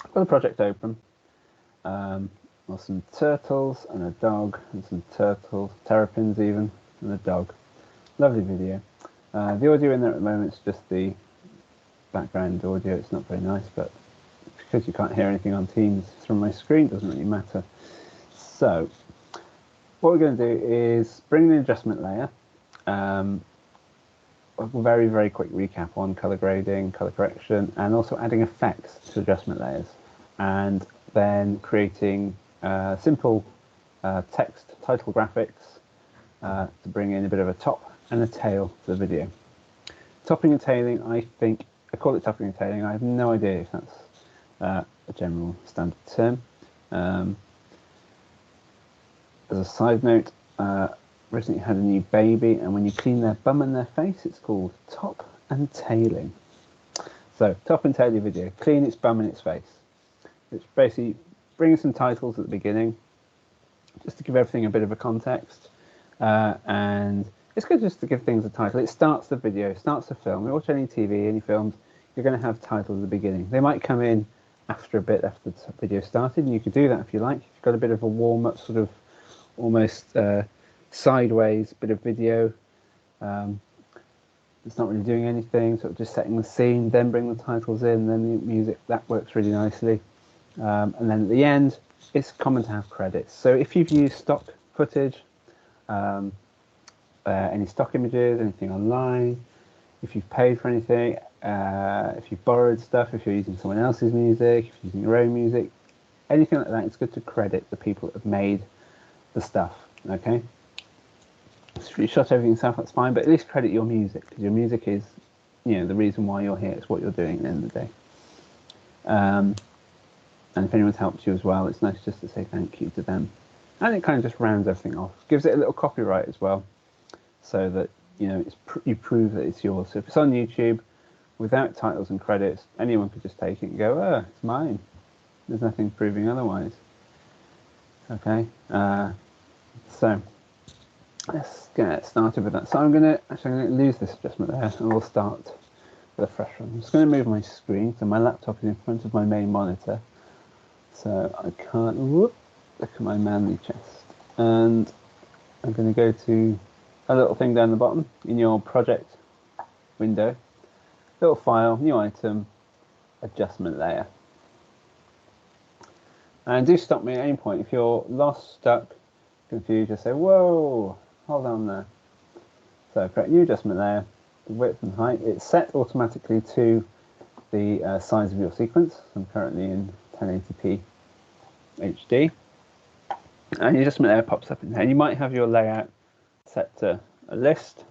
I've got the project open. Well, some turtles and a dog, and some turtles, terrapins even, and a dog. Lovely video. The audio in there at the moment is just the background audio. It's not very nice, but because you can't hear anything on Teams from my screen, it doesn't really matter. So what we're going to do is bring the adjustment layer. A very, very quick recap on color grading, color correction, and also adding effects to adjustment layers, and then creating simple text title graphics to bring in a bit of a top and a tail to the video. Topping and tailing, I call it topping and tailing. I have no idea if that's a general standard term. As a side note, recently had a new baby, and when you clean their bum and their face, it's called top and tailing. So top and tail your video, clean its bum and its face. It's basically bringing some titles at the beginning, just to give everything a bit of a context, and it's good just to give things a title. It starts the video, starts the film. You watch any TV, any films, you're going to have titles at the beginning. They might come in after a bit after the video started, and you could do that if you like. If you've got a bit of a warm-up, sort of almost sideways bit of video, it's not really doing anything, sort of just setting the scene, then bring the titles in, then the music. That works really nicely. And then at the end, it's common to have credits. So if you've used stock footage, any stock images, anything online, if you've paid for anything, if you've borrowed stuff, if you're using someone else's music, if you're using your own music, anything like that, it's good to credit the people that have made the stuff, okay? So if you shot everything yourself, that's fine, but at least credit your music, because your music is, the reason why you're here. It's what you're doing at the end of the day. And if anyone's helped you as well, it's nice just to say thank you to them. And it kind of just rounds everything off. Gives it a little copyright as well, so that you prove that it's yours. So if it's on YouTube, without titles and credits, anyone could just take it and go, oh, it's mine. There's nothing proving otherwise. Okay, so let's get started with that. So I'm going to lose this adjustment there, and we'll start with a fresh one. I'm just going to move my screen, so my laptop is in front of my main monitor, so I can't look at my manly chest. And I'm going to go to a little thing down the bottom in your project window, little file, new item, adjustment layer. And do stop me at any point. If you're lost, stuck, confused, just say, whoa, hold on there. So create new adjustment layer, the width and height. It's set automatically to the size of your sequence. I'm currently in 1080p HD. And your adjustment layer pops up in there. You might have your layout set to a list,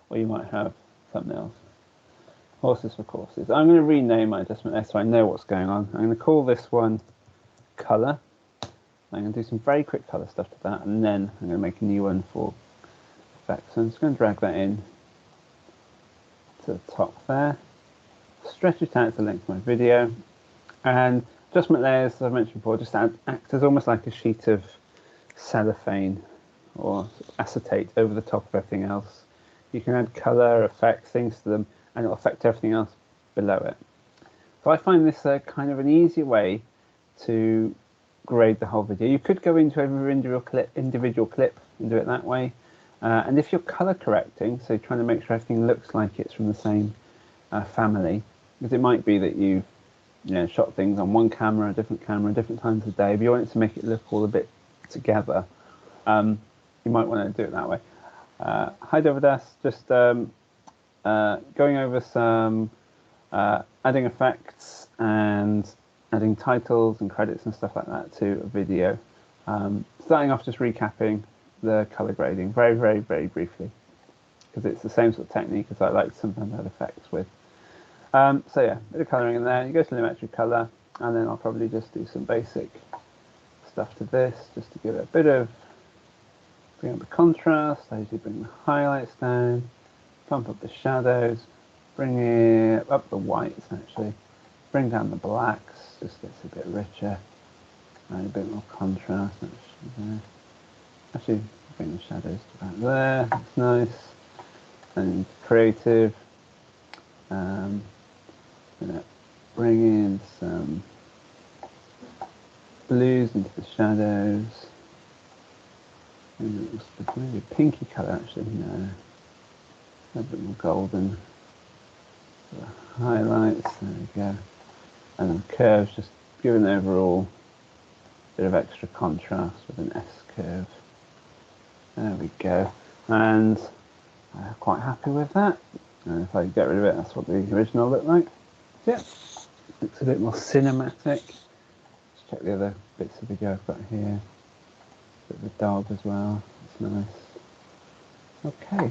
or you might have something else. Horses for courses. I'm going to rename my adjustment layer so I know what's going on. I'm going to call this one color. I'm going to do some very quick color stuff to that, and then I'm going to make a new one for effects. So I'm just going to drag that in to the top there, stretch it out to the length of my video, and adjustment layers, as I mentioned before, just act as almost like a sheet of cellophane or acetate over the top of everything else. You can add color, effects, things to them, and it'll affect everything else below it. So I find this kind of an easier way to grade the whole video. You could go into every individual clip and do it that way. And if you're color correcting, so trying to make sure everything looks like it's from the same family, because it might be that you've shot things on one camera, different times of day, but you want it to make it look all a bit together, you might want to do it that way. Hide over this, just going over some adding effects and adding titles and credits and stuff like that to a video. Starting off just recapping the color grading very, very, very briefly, because it's the same sort of technique as I like to sometimes add effects with. So yeah, a bit of colouring in there. You go to Lumetri Colour, and then I'll probably just do some basic stuff to this, just to give it a bit of, bring up the contrast, I usually bring the highlights down, pump up the shadows, bring it up the whites actually, bring down the blacks, just gets a bit richer, and a bit more contrast. Actually, bring the shadows to about there, that's nice, and creative. Bring in some blues into the shadows. Maybe it was maybe a pinky colour actually. No, a bit more golden. The highlights. There we go. And then curves, just giving the overall bit of extra contrast with an S curve. There we go. And I'm quite happy with that. And if I get rid of it, that's what the original looked like. Yeah, looks a bit more cinematic. Let's check the other bits of video I've got here. Bit of the dog as well. It's nice. Okay.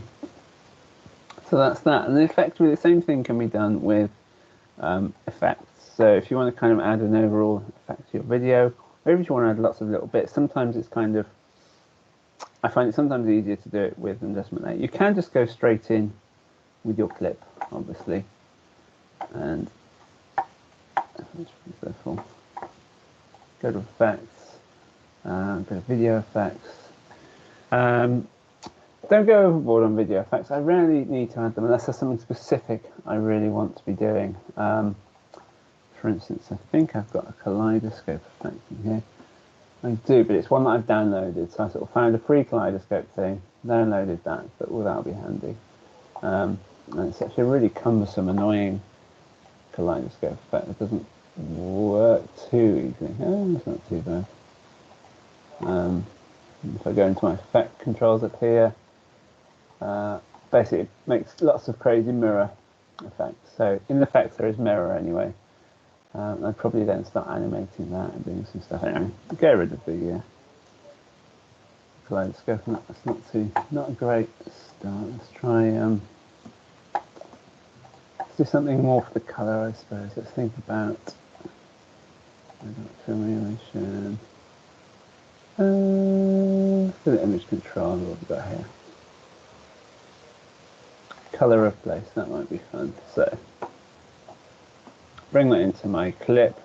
So that's that. And effectively the same thing can be done with effects. So if you want to kind of add an overall effect to your video, or if you want to add lots of little bits, sometimes it's kind of, I find it sometimes easier to do it with an adjustment layer. You can just go straight in with your clip, obviously. And go to effects, go to video effects. Don't go overboard on video effects. I rarely need to add them unless there's something specific I really want to be doing. For instance, I think I've got a kaleidoscope effect in here. I do, but it's one that I've downloaded. So I sort of found a free kaleidoscope thing, downloaded that, but that'll be handy. And it's actually a really cumbersome, annoying kaleidoscope effect. It doesn't work too easily. Oh, it's not too bad. If I go into my effect controls up here, basically it makes lots of crazy mirror effects. So in the effects there is mirror anyway. I'd probably then start animating that and doing some stuff. Anyway, get rid of the kaleidoscope. That's not a great start. Let's try let's do something more for the colour, I suppose. Let's think about simulation. For the image control, what we've got here. Colour of place, that might be fun. So bring that into my clip.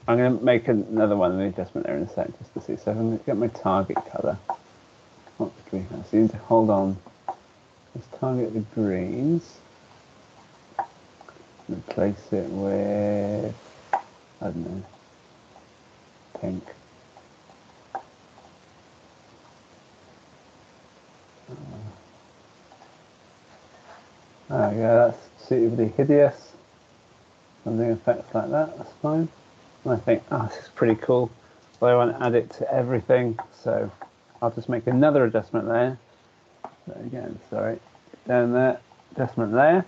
I'm going to make another one of the adjustment there in a sec just to see. So I'm going to get my target colour. What do we have? So you need to hold on. Let's target the greens. And place it with, I don't know, pink. There we go, that's suitably hideous. Something effects like that, that's fine. And I think, this is pretty cool. But I want to add it to everything, so I'll just make another adjustment layer. So again, sorry, down there, adjustment layer.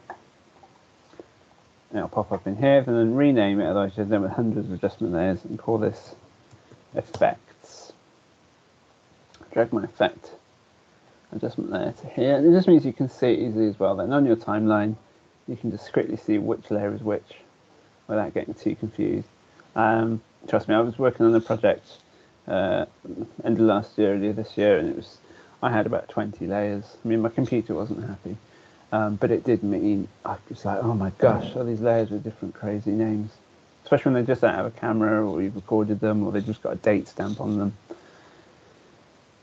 And it'll pop up in here, and then rename it, otherwise you're done with hundreds of adjustment layers, and call this effects. Drag my effect adjustment layer to here, and it just means you can see it easily as well. Then on your timeline, you can discretely see which layer is which without getting too confused. Trust me, I was working on a project end of last year, earlier this year, and I had about 20 layers. I mean, my computer wasn't happy, but it did mean I was like, oh my gosh, all these layers with different crazy names, especially when they're just out of a camera, or you've recorded them, or they've just got a date stamp on them.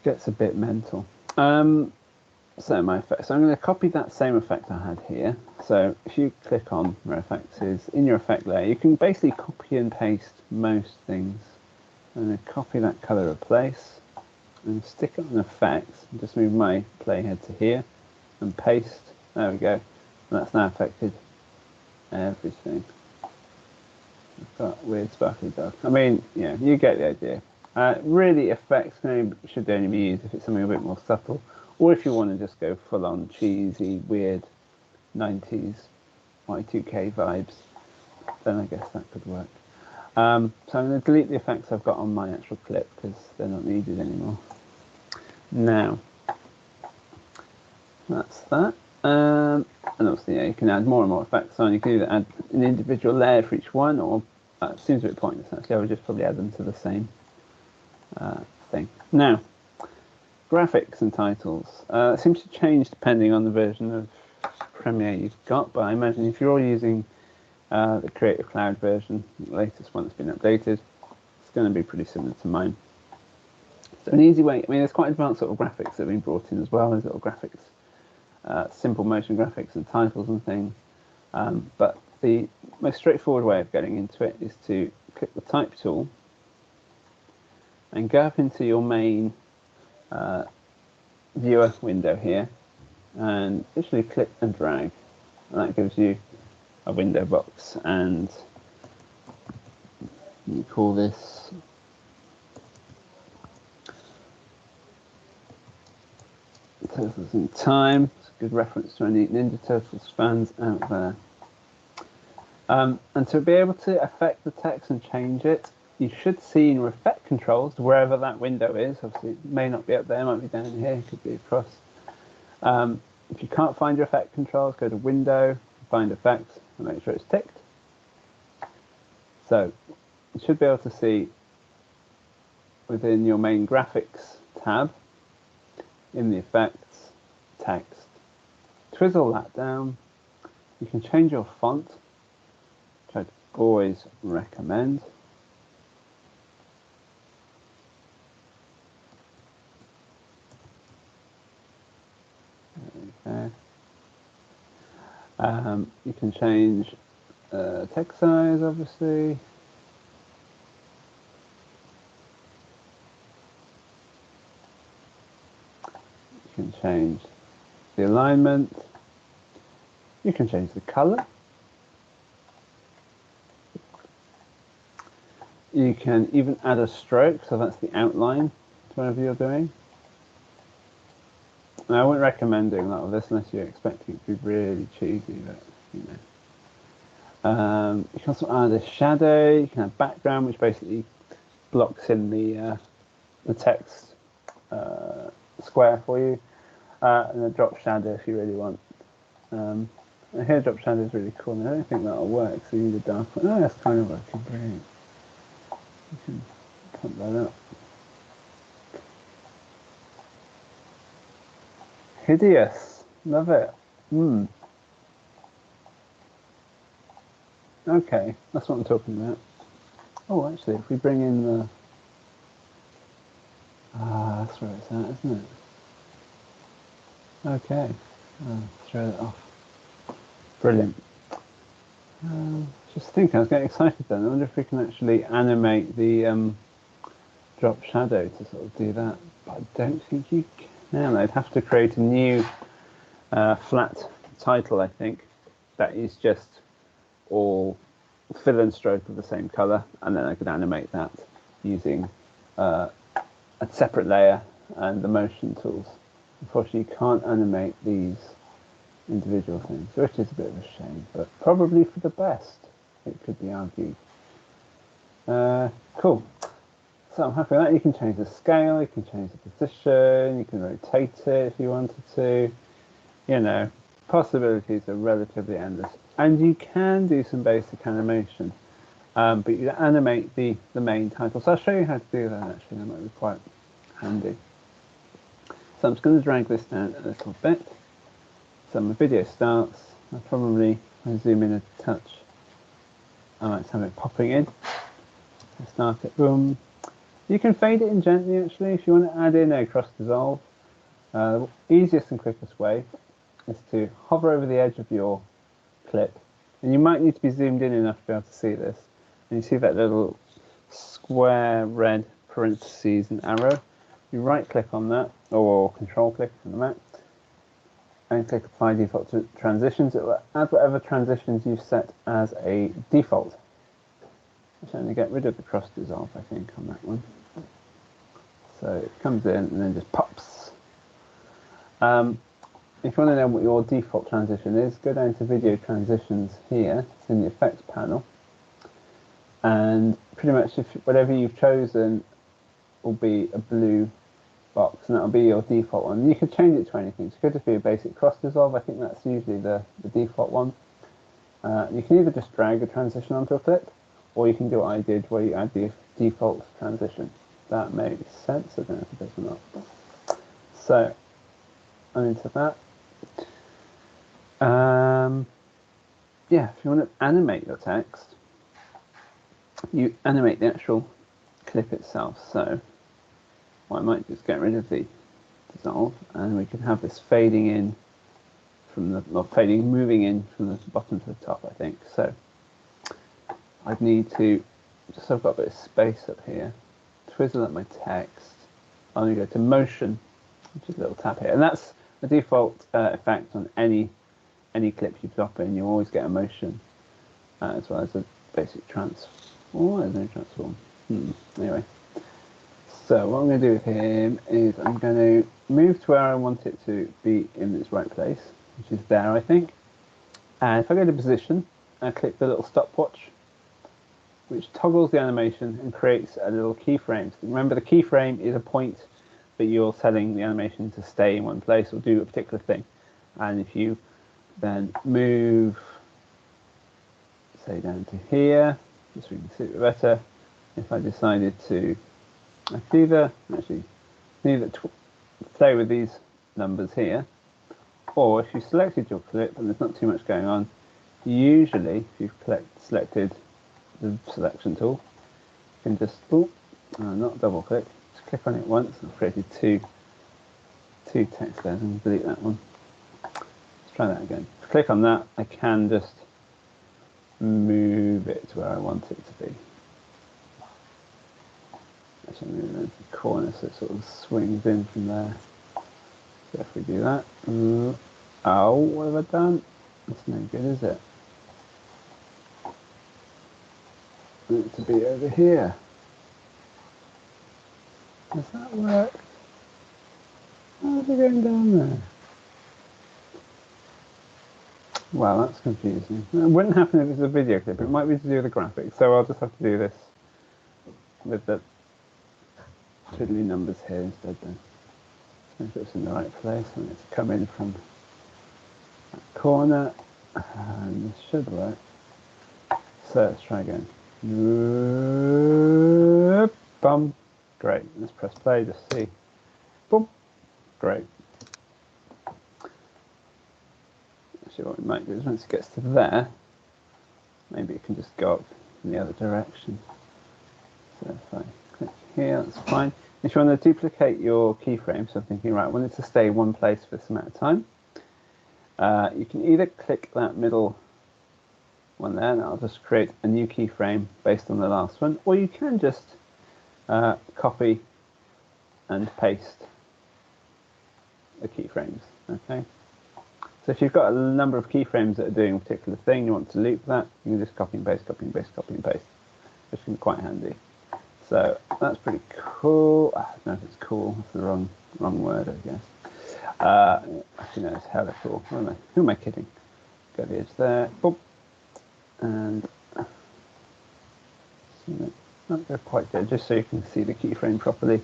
Gets a bit mental. So my effect. So I'm going to copy that same effect I had here. So if you click on where effects is in your effect layer, you can basically copy and paste most things. I'm going to copy that color of place and stick it on effects. And just move my playhead to here and paste. There we go. And that's now affected everything. I've got weird sparkly dog. I mean, yeah, you get the idea. Really, effects should only be used if it's something a bit more subtle, or if you want to just go full-on cheesy, weird 90s Y2K vibes, then I guess that could work. So I'm going to delete the effects I've got on my actual clip because they're not needed anymore. Now, that's that. And obviously, yeah, you can add more and more effects on. You can either add an individual layer for each one, or it seems a bit pointless actually. I would just probably add them to the same thing. Now, graphics and titles. It seems to change depending on the version of Premiere you've got, but I imagine if you're all using the Creative Cloud version, the latest one that's been updated, it's going to be pretty similar to mine. So an easy way, I mean, there's quite advanced sort of graphics that have been brought in as well. There's little graphics, simple motion graphics and titles and things. But the most straightforward way of getting into it is to click the Type tool, and go up into your main viewer window here, and literally click and drag, and that gives you a window box. And you call this Turtles in Time. It's a good reference to any Ninja Turtles fans out there. And to be able to affect the text and change it, you should see in your effect controls wherever that window is. Obviously, it may not be up there, it might be down here, it could be across. If you can't find your effect controls, go to Window, find Effects, and make sure it's ticked. So you should be able to see within your main Graphics tab, in the Effects, Text. Twizzle that down. You can change your font, which I'd always recommend. Okay. You can change text size, obviously. You can change the alignment. You can change the color. You can even add a stroke, so that's the outline to whatever you're doing. Now, I wouldn't recommend doing that with this unless you're expecting it to be really cheesy, but you know. You can also add a shadow. You can have background, which basically blocks in the text square for you, and a drop shadow if you really want. Here, drop shadow is really cool. And I don't think that'll work. So you need a dark one. Oh, that's kind of working. Brilliant. You can pump that up. Hideous. Love it. Okay, that's what I'm talking about. Oh, actually, if we bring in the... that's where it's at, isn't it? Okay. Throw that off. Brilliant. Just thinking, I was getting excited then. I wonder if we can actually animate the drop shadow to sort of do that. But I don't think you can. I'd have to create a new flat title, I think, that is just all fill and stroke of the same color, and then I could animate that using a separate layer and the motion tools. Unfortunately, you can't animate these individual things, which is a bit of a shame, but probably for the best, it could be argued. Cool. So I'm happy with that. You can change the scale, you can change the position, you can rotate it if you wanted to. You know, possibilities are relatively endless. And you can do some basic animation, but you animate the main title. So I'll show you how to do that actually, that might be quite handy. So I'm just going to drag this down a little bit. So my video starts. I'll probably zoom in a touch. I might have it popping in. Start it, boom. You can fade it in gently actually if you want to add in a cross dissolve. The easiest and quickest way is to hover over the edge of your clip, and you might need to be zoomed in enough to be able to see this. And you see that little square red parentheses and arrow. You right click on that, or control click on the Mac, and click apply default to transitions. It will add whatever transitions you've set as a default. Let's only get rid of the cross dissolve, I think, on that one. So it comes in and then just pops. If you want to know what your default transition is, go down to video transitions here. It's in the effects panel. And pretty much whatever you've chosen will be a blue box, and that'll be your default one. You can change it to anything. So it could just be a basic cross dissolve. I think that's usually the default one. You can either just drag a transition onto a clip, or you can do what I did where you add the default transition. That makes sense. I don't know if it does or not. So I'm into that. Yeah, if you want to animate your text, you animate the actual clip itself. So I might just get rid of the dissolve, and we can have this fading in from the, or fading, moving in from the bottom to the top, I think. So I'd need to, just so I've got a bit of space up here, twizzle at my text, I'm going to go to motion, which is a little tap here. And that's the default effect on any clip you drop in. You always get a motion as well as a basic transform. Oh, there's no transform. Anyway. So what I'm going to do with him is I'm going to move to where I want it to be in its right place, which is there, I think. And if I go to position, I click the little stopwatch, which toggles the animation and creates a little keyframe. Remember, the keyframe is a point that you're telling the animation to stay in one place or do a particular thing. And if you then move, say, down to here, just so we can see it better, if I decided to either play with these numbers here, or if you selected your clip and there's not too much going on, usually if you've selected the selection tool, you can just not double click, just click on it once. I've created two text there, and delete that one. Let's try that again. If I click on that, I can just move it to where I want it to be. Actually, move it into the corner so it sort of swings in from there. So if we do that, oh, what have I done? That's no good, is it? I want it to be over here. Does that work? How's it going down there? Well, that's confusing. It wouldn't happen if it was a video clip. It might be to do with the graphics, so I'll just have to do this with the fiddly numbers here instead then. Make sure it's in the right place. I want it to come in from that corner, and this should work. So let's try again. Bum. Great. Let's press play, just see. Boom. Great. Actually, what we might do is once it gets to there, maybe it can just go up in the other direction. So if I click here, that's fine. If you want to duplicate your keyframe, so I'm thinking, right, I want it to stay one place for this amount of time, you can either click that middle one there, and I'll just create a new keyframe based on the last one, or you can just copy and paste the keyframes, okay? So if you've got a number of keyframes that are doing a particular thing, you want to loop that, you can just copy and paste, copy and paste, copy and paste, which can be quite handy. So that's pretty cool. I don't know if it's cool, that's the wrong word, I guess. Actually, no, it's hella cool. Who am I kidding? Go to the edge there, boom, and not go quite there, just so you can see the keyframe properly.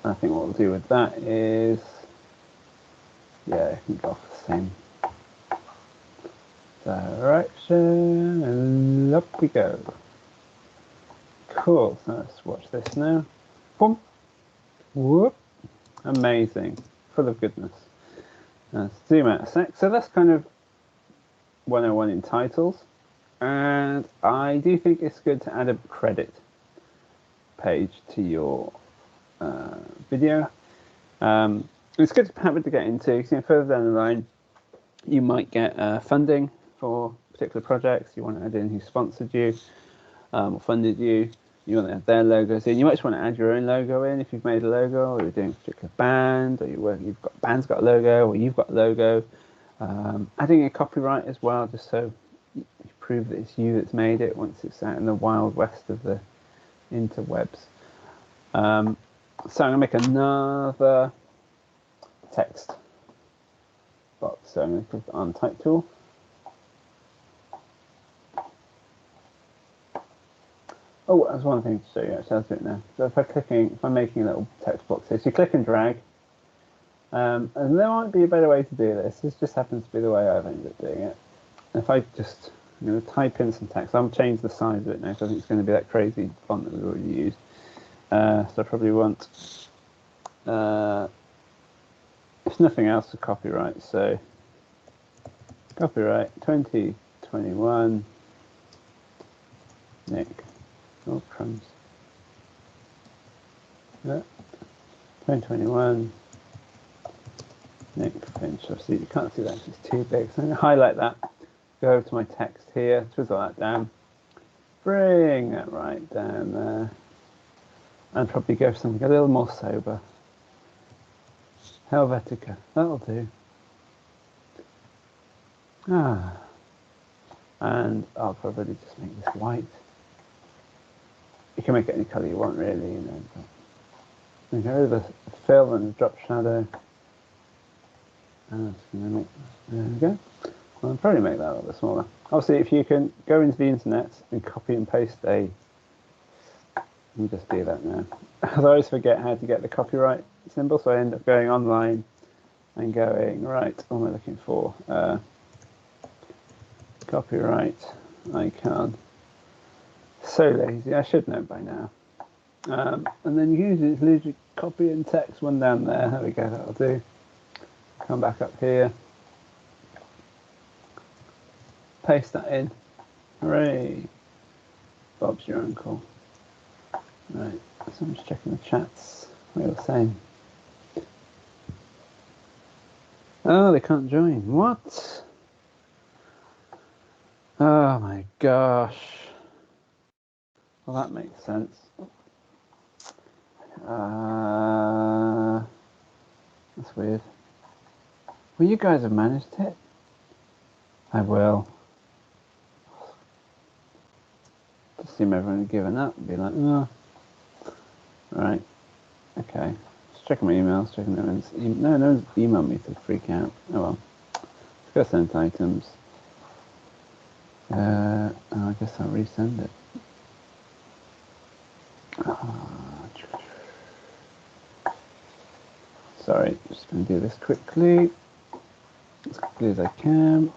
And I think what we'll do with that is, yeah, you can go off the same direction, and up we go. Cool, so let's watch this now. Boom. Whoop. Amazing. Full of goodness. Let's zoom out a sec. So that's kind of 101 in titles. And I do think it's good to add a credit page to your video. It's good to have it to get into. So further down the line, you might get funding for particular projects. You want to add in who sponsored you or funded you. You want to add their logos in. You might just want to add your own logo in if you've made a logo, or you're doing a particular band, or band's got a logo, or you've got a logo. Adding a copyright as well, just so you prove that it's you that's made it once it's out in the wild west of the interwebs. So I'm going to make another text box. So I'm going to click on Type tool. Oh, that's one thing to show you actually. I'll do it now. So if I'm making a little text box here, so you click and drag. And there might be a better way to do this. This just happens to be the way I've ended up doing it. If I just type in some text, I'll change the size of it now, because I think it's going to be that crazy font that we've already used. So I probably want, if nothing else, a copyright. So copyright 2021 Nick. Oh, crumbs. Yeah. 2021 Nick Finch. Obviously, you can't see that, it's too big. So I'm going to highlight that, go over to my text here, twizzle that down, bring that right down there. and probably go for something a little more sober. Helvetica, that'll do. And I'll probably just make this white. You can make it any colour you want, really, you know. But go over the fill and the drop shadow. And there we go. I'll probably make that a little bit smaller. Obviously, if you can go into the internet and copy and paste let me just do that now. I always forget how to get the copyright symbol, so I end up going online and going, right, what am I looking for? Copyright icon. So lazy, I should know by now. And then use it, literally copy and text one down there. There we go, that'll do. Come back up here. Paste that in. Hooray! Bob's your uncle. Right, so I'm just checking the chats. What are they saying? Oh, they can't join. What? Oh my gosh. Well, that makes sense. That's weird. Well, you guys have managed it. I will. Just assume everyone had given up and be like, oh. Right. Okay. Just checking my emails, checking no one's no one's emailed me to freak out. Oh well. Let's go send items. I guess I'll resend it. Sorry, just going to do this quickly. As quickly as I can.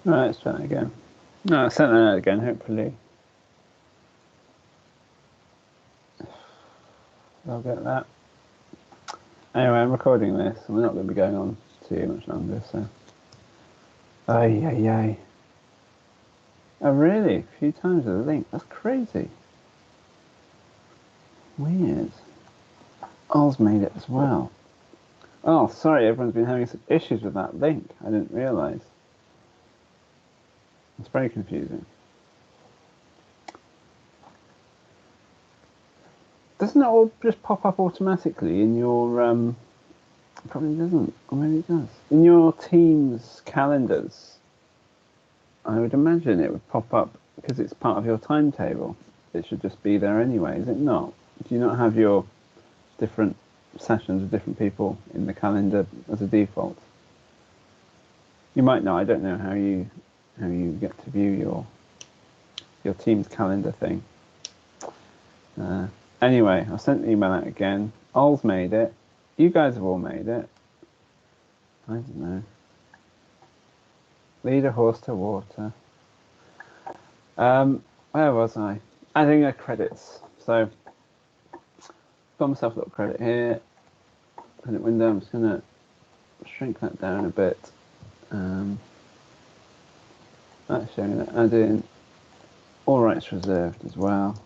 Right, let's try that again. No, I sent that out again, hopefully. I'll get that. Anyway, I'm recording this, and we're not going to be going on too much longer, so. Ay, ay, ay. Oh, really? A few times with a link. That's crazy. Weird. Oz made it as well. Oh, sorry, everyone's been having some issues with that link. I didn't realise. It's very confusing. Doesn't it all just pop up automatically in your, it probably doesn't, or maybe it does. In your team's calendars, I would imagine it would pop up because it's part of your timetable. It should just be there anyway, is it not? Do you not have your different sessions with different people in the calendar as a default? You might know, I don't know how you get to view your team's calendar thing. Anyway, I sent the email out again. Ol's made it. You guys have all made it. I don't know. Lead a horse to water. Where was I? Adding a credits. So, got myself a little credit here. Credit window. I'm just gonna shrink that down a bit. That's showing that add in all rights reserved as well.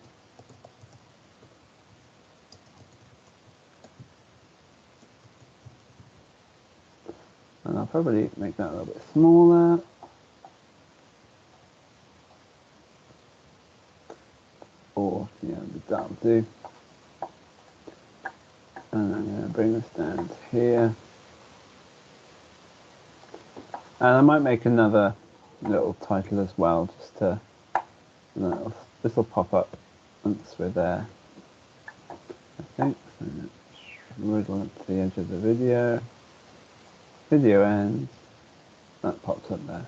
And I'll probably make that a little bit smaller. Or, yeah, that'll do. And I'm going to bring this down to here. And I might make another little title as well, just to, this will pop up once we're there. I think. So riddle up to the edge of the video. Video ends. That pops up there.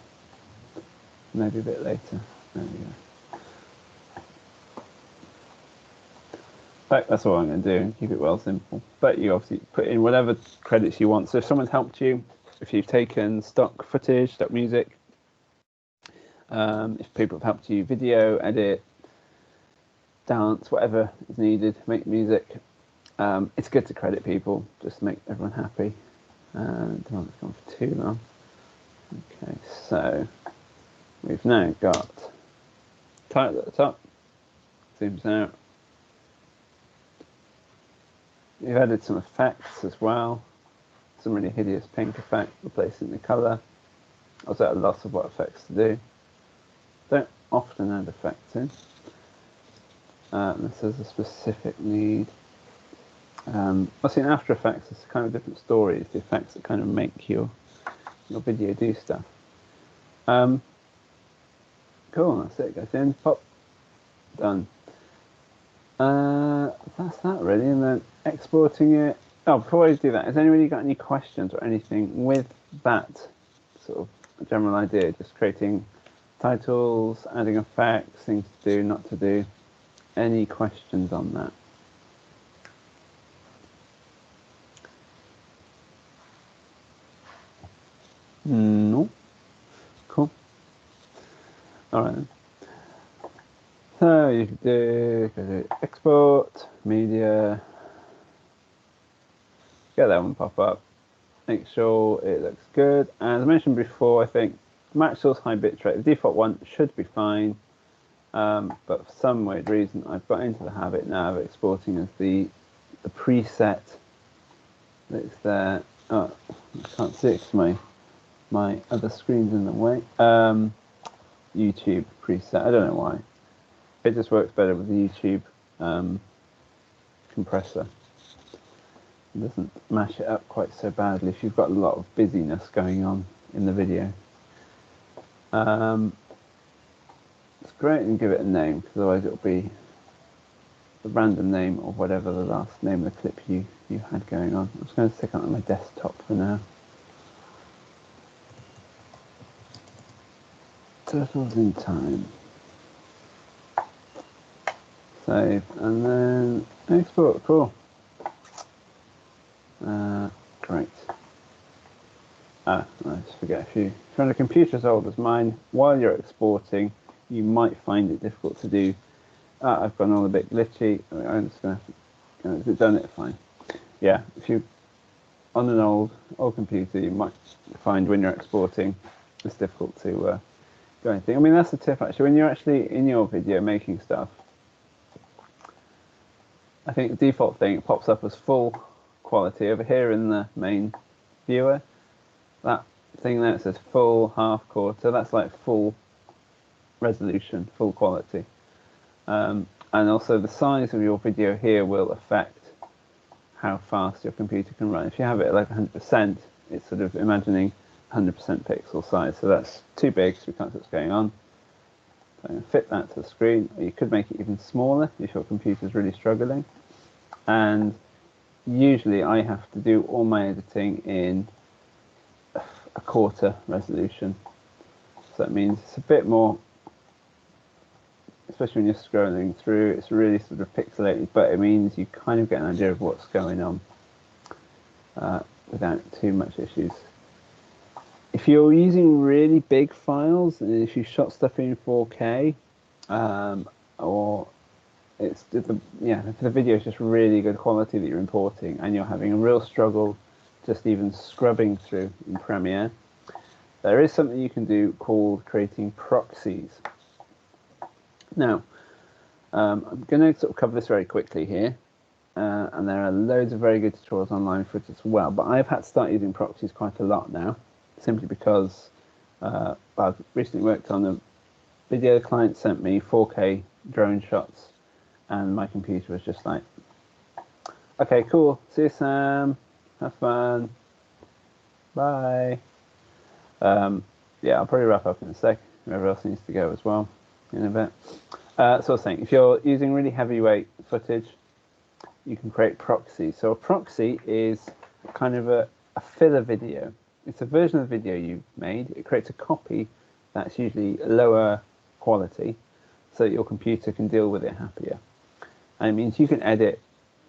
Maybe a bit later. There we go. Right, that's all I'm going to do. Keep it well simple. But you obviously put in whatever credits you want. So if someone's helped you, if you've taken stock footage, stock music, if people have helped you video, edit, dance, whatever is needed, make music, it's good to credit people just to make everyone happy. Don't want to go on for too long. Okay, so we've now got title at the top, zooms out. We've added some effects as well, some really hideous pink effect, replacing the colour. I was at a loss of what effects to do. Don't often add effects in. This is a specific need. I see in After Effects, it's kind of different stories, the effects that kind of make your video do stuff. Cool, that's it, goes in, pop, done. That's that really, and then exporting it. Oh, before I do that, has anybody got any questions or anything with that sort of general idea, just creating titles, adding effects, things to do, not to do? Any questions on that? No. Cool. All right then. So you can go to export, media, get that one pop up, make sure it looks good. And as I mentioned before, I think match source high bitrate, the default one should be fine. But for some weird reason, I've got into the habit now of exporting as the preset that's there. Oh, I can't see it because my other screen's in the way. YouTube preset. I don't know why. It just works better with the YouTube compressor. It doesn't mash it up quite so badly if you've got a lot of busyness going on in the video. It's great and give it a name, because otherwise it'll be the random name or whatever the last name of the clip you had going on. I'm just going to stick it on my desktop for now. Turtles in Time. Save and then export. Cool. Great. I just forget, if you're on a computer as old as mine, while you're exporting, you might find it difficult to do. I've gone all a bit glitchy. I'm just going to, has it done it? Fine. Yeah, if you're on an old computer, you might find when you're exporting, it's difficult to do anything. I mean, that's the tip actually. When you're actually in your video making stuff, I think the default thing, it pops up as full quality over here in the main viewer. That thing there, it says full, half, quarter, that's like full resolution, full quality. And also the size of your video here will affect how fast your computer can run. If you have it at like 100%, it's sort of imagining 100% pixel size. So that's too big, so we can't see what's going on. So I'm going to fit that to the screen. Or you could make it even smaller if your computer's really struggling. And usually I have to do all my editing in a quarter resolution. So that means it's a bit more, especially when you're scrolling through, it's really sort of pixelated, but it means you kind of get an idea of what's going on without too much issues. If you're using really big files, and if you shot stuff in 4K, or if the video is just really good quality that you're importing, and you're having a real struggle just even scrubbing through in Premiere, there is something you can do called creating proxies. Now, I'm going to sort of cover this very quickly here, and there are loads of very good tutorials online for it as well, but I've had to start using proxies quite a lot now, simply because I've recently worked on a video. The client sent me 4K drone shots, and my computer was just like, okay, cool, see you, Sam, have fun, bye. Yeah, I'll probably wrap up in a sec. Whoever else needs to go as well in a bit. So I was saying, if you're using really heavyweight footage, you can create proxies. So a proxy is kind of a filler video. It's a version of the video you've made. It creates a copy that's usually lower quality, so that your computer can deal with it happier. And it means you can edit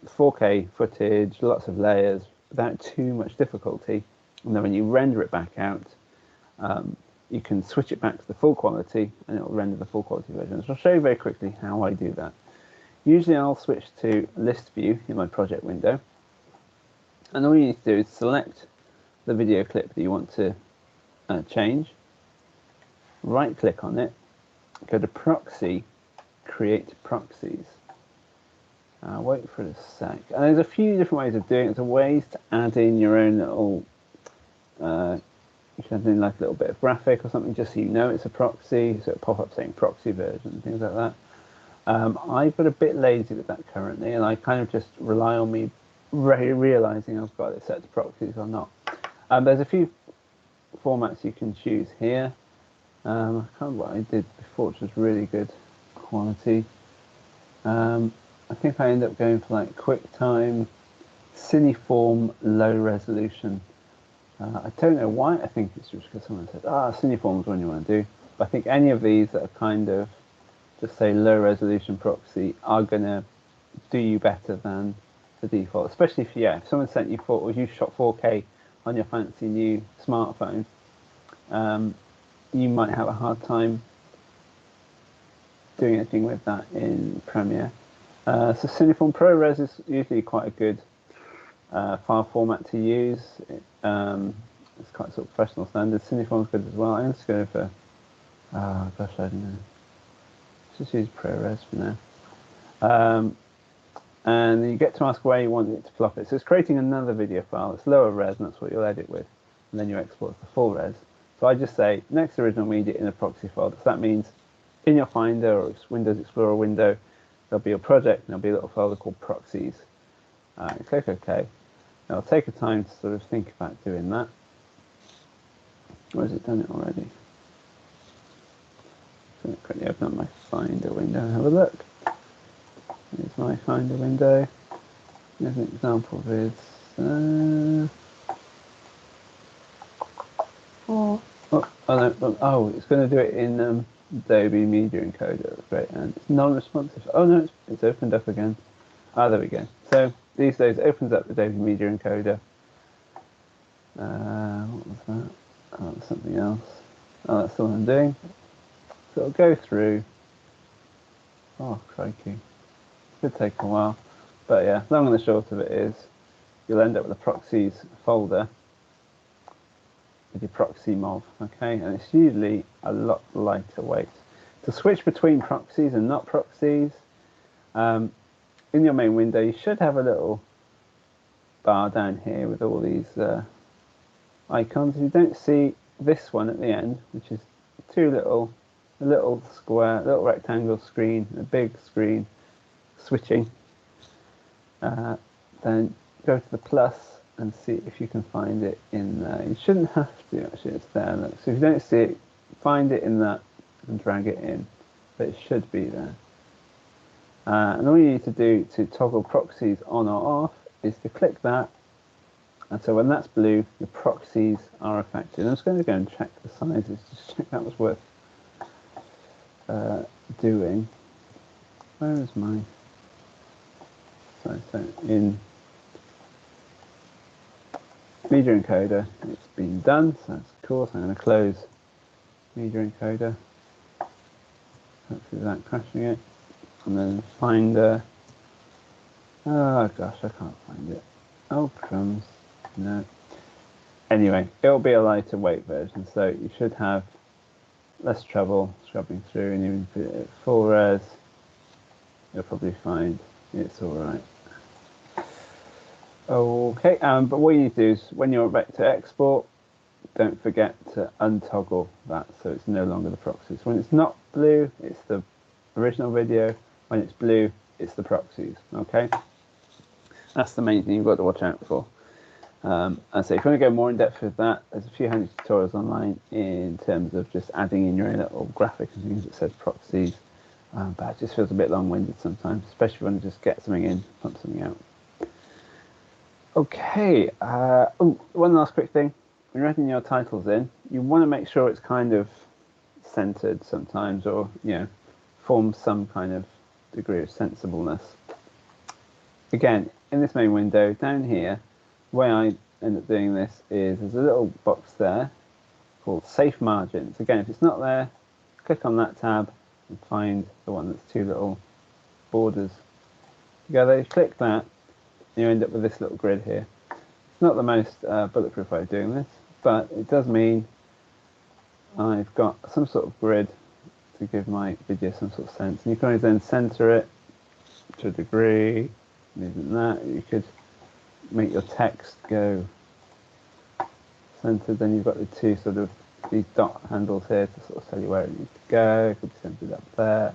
4K footage, lots of layers, without too much difficulty And then when you render it back out, you can switch it back to the full quality and it will render the full quality version. So I'll show you very quickly how I do that. Usually I'll switch to list view in my project window. And all you need to do is select the video clip that you want to change, right click on it, go to proxy, create proxies. Wait for a sec. And there's a few different ways of doing it. There's ways to add in your own little, you can add in like a little bit of graphic or something just so you know it's a proxy, so it'll pop up saying proxy version, things like that. I've got a bit lazy with that currently, and I kind of just rely on me realizing I've got it set to proxies or not. There's a few formats you can choose here. I can't remember what I did before, which was really good quality. I think I ended up going for like QuickTime, Cineform, low resolution. I don't know why. I think it's just because someone said, Cineform is one you want to do. But I think any of these that are kind of just say low resolution proxy are going to do you better than the default. Especially if someone sent you or you shot 4K on your fancy new smartphone, you might have a hard time doing anything with that in Premiere. So Cineform ProRes is usually quite a good file format to use. It's quite sort of professional standard. Cineform is good as well. I'm just going for, I don't know. Let's just use ProRes for now. And you get to ask where you want it to plop it. So it's creating another video file. It's lower res, and that's what you'll edit with. And then you export to full res. So I just say next original media in a proxy folder. So that means in your Finder or Windows Explorer window, there'll be a project and there'll be a little folder called proxies. Click OK. Now I'll take a time to sort of think about doing that. Or has it done it already? I'm going to quickly open up my Finder window and have a look. Here's my Finder window. There's an example with it's going to do it in Adobe Media Encoder. That's great. And it's non-responsive. Oh no, it's opened up again. There we go. So these days it opens up Adobe Media Encoder. What was that? Oh, that's something else. Oh, that's what I'm doing. So it'll go through. Oh, crikey. Could take a while. But yeah, long and the short of it is you'll end up with a proxies folder with your proxy mov, okay? And it's usually a lot lighter weight. To switch between proxies and not proxies, in your main window, you should have a little bar down here with all these icons. If you don't see this one at the end, which is a little square, little rectangle screen, a big screen, switching, then go to the plus and see if you can find it in there. You shouldn't have to, actually, it's there. Look. So if you don't see it, find it in that and drag it in, but it should be there. And all you need to do to toggle proxies on or off is to click that, and so when that's blue, your proxies are affected. I'm just going to go and check the sizes, just check that was worth doing. Where is my... So in Media Encoder, it's been done, so that's cool. So I'm going to close Media Encoder. Hopefully without crashing it. And then Finder. Oh gosh, I can't find it. Oh crumbs. No. Anyway, it'll be a lighter weight version, so you should have less trouble scrubbing through, and even if it's full res, you'll probably find it's all right. Okay, but what you need to do is when you're about to export, don't forget to untoggle that so it's no longer the proxies. When it's not blue, it's the original video. When it's blue, it's the proxies. Okay, that's the main thing you've got to watch out for. And so if you want to go more in depth with that, there's a few handy tutorials online in terms of just adding in your own little graphic and things that says proxies. But it just feels a bit long-winded sometimes, especially when you just get something in, pump something out. Okay, one last quick thing. When you're adding your titles in, you want to make sure it's kind of centered sometimes, or forms some kind of degree of sensibleness. Again, in this main window down here, the way I end up doing this is there's a little box there called Safe Margins. Again, if it's not there, click on that tab and find the one that's two little borders together. You click that, and you end up with this little grid here. It's not the most bulletproof way of doing this, but it does mean I've got some sort of grid to give my video some sort of sense. And you can always then center it to a degree, using that. You could make your text go centered, then you've got the two sort of these dot handles here to sort of tell you where it needs to go. It could be centered up there.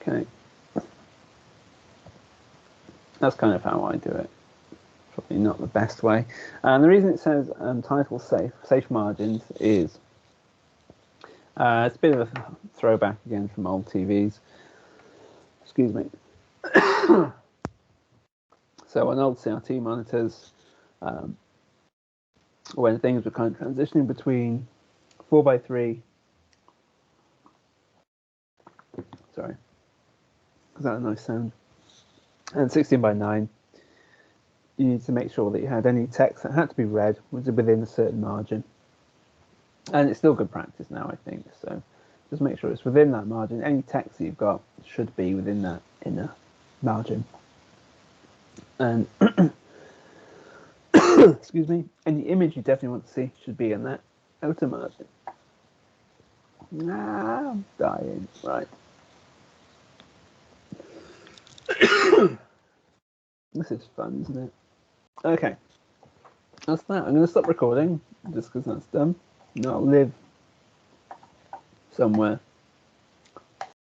Okay. That's kind of how I do it. Probably not the best way. And the reason it says title safe margins is it's a bit of a throwback again from old TVs. Excuse me. So on old CRT monitors, when things were kind of transitioning between 4:3, sorry, is that a nice sound? And 16:9, you need to make sure that you had any text that had to be read was within a certain margin. And it's still good practice now, I think. So just make sure it's within that margin. Any text that you've got should be within that inner margin. And excuse me, any image you definitely want to see should be in that outer margin. I'm dying. Right. This is fun, isn't it? Okay. That's that. I'm going to stop recording just because that's done. And I'll live somewhere